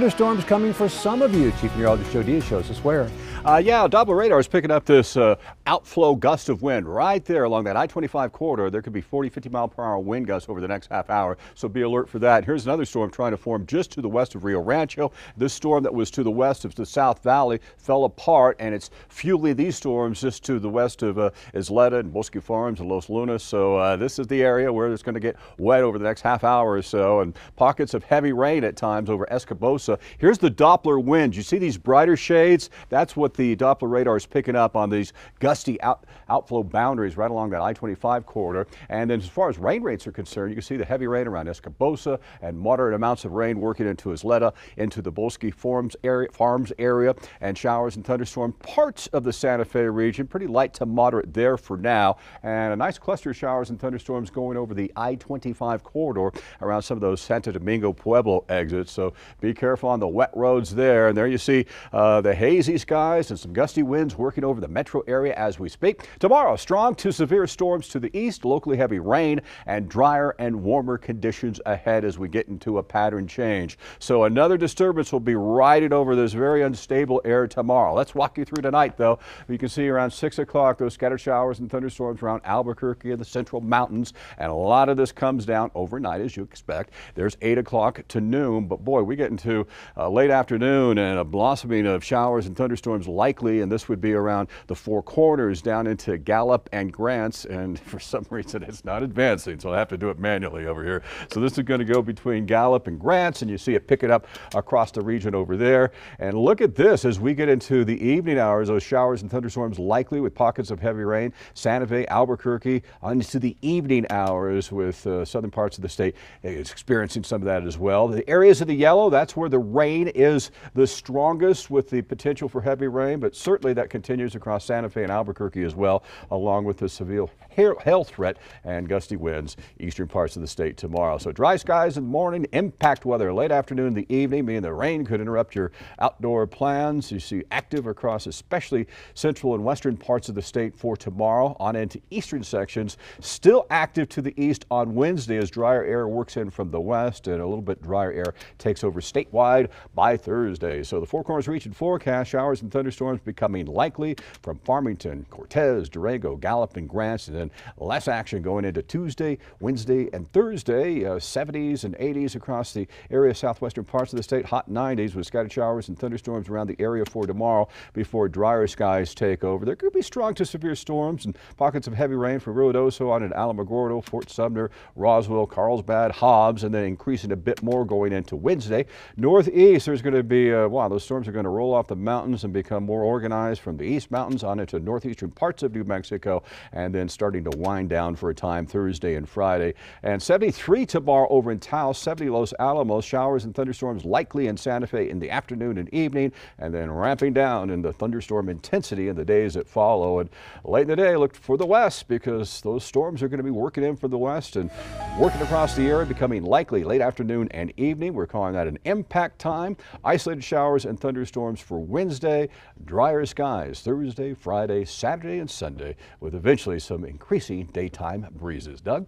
Thunderstorms coming for some of you. Chief Meteorologist Joe Diaz shows us where. Yeah, Doppler radar is picking up this outflow gust of wind right there along that I-25 corridor. There could be 40, 50 mile per hour wind gusts over the next half hour, so be alert for that. Here's another storm trying to form just to the west of Rio Rancho. This storm that was to the west of the South Valley fell apart, and it's fueling these storms just to the west of Isleta and Bosque Farms and Los Lunas. So this is the area where it's going to get wet over the next half hour or so, and pockets of heavy rain at times over Escobosa. Here's the Doppler wind. You see these brighter shades? That's what the Doppler radar is picking up on these gusty outflow boundaries right along that I-25 corridor. And then as far as rain rates are concerned, you can see the heavy rain around Escobosa and moderate amounts of rain working into Isleta, into the Bosque Farms area, and showers and thunderstorms parts of the Santa Fe region. Pretty light to moderate there for now, and a nice cluster of showers and thunderstorms going over the I-25 corridor around some of those Santo Domingo Pueblo exits. So be careful on the wet roads there. And there you see the hazy skies and some gusty winds working over the metro area as we speak. Tomorrow, strong to severe storms to the east, locally heavy rain, and drier and warmer conditions ahead as we get into a pattern change. So another disturbance will be riding over this very unstable air tomorrow. Let's walk you through tonight, though. You can see around 6 o'clock those scattered showers and thunderstorms around Albuquerque and the central mountains, and a lot of this comes down overnight as you expect. There's 8 o'clock to noon, but boy, we get into late afternoon and a blossoming of showers and thunderstorms likely, and this would be around the Four Corners down into Gallup and Grants, and for some reason it's not advancing, so I have to do it manually over here. So this is going to go between Gallup and Grants, and you see it picking up across the region over there. And look at this as we get into the evening hours, those showers and thunderstorms likely with pockets of heavy rain. Santa Fe, Albuquerque, into the evening hours with southern parts of the state is experiencing some of that as well. The areas of the yellow, that's where the rain is the strongest with the potential for heavy rain, but certainly that continues across Santa Fe and Albuquerque as well, along with the severe hail threat and gusty winds eastern parts of the state tomorrow. So dry skies in the morning, impact weather late afternoon, the evening, meaning the rain could interrupt your outdoor plans. You see active across especially central and western parts of the state for tomorrow on into eastern sections. Still active to the east on Wednesday as drier air works in from the west and a little bit drier air takes over statewide by Thursday. So the Four Corners region forecast, showers and thunderstorms becoming likely from Farmington, Cortez, Durango, Gallup, and Grants, and then less action going into Tuesday, Wednesday, and Thursday. 70s and 80s across the area, southwestern parts of the state, hot 90s with scattered showers and thunderstorms around the area for tomorrow before drier skies take over. There could be strong to severe storms and pockets of heavy rain from Ruidoso on in Alamogordo, Fort Sumner, Roswell, Carlsbad, Hobbs, and then increasing a bit more going into Wednesday. Northeast, there's going to be, wow, those storms are going to roll off the mountains and become more organized from the East Mountains on into northeastern parts of New Mexico, and then starting to wind down for a time Thursday and Friday. And 73 tomorrow over in Taos, 70 Los Alamos, showers and thunderstorms likely in Santa Fe in the afternoon and evening, and then ramping down in the thunderstorm intensity in the days that follow. And late in the day, look for the west because those storms are going to be working in from the west and working across the area, becoming likely late afternoon and evening. We're calling that an impact time. Isolated showers and thunderstorms for Wednesday, drier skies Thursday, Friday, Saturday, and Sunday, with eventually some increasing daytime breezes. Doug?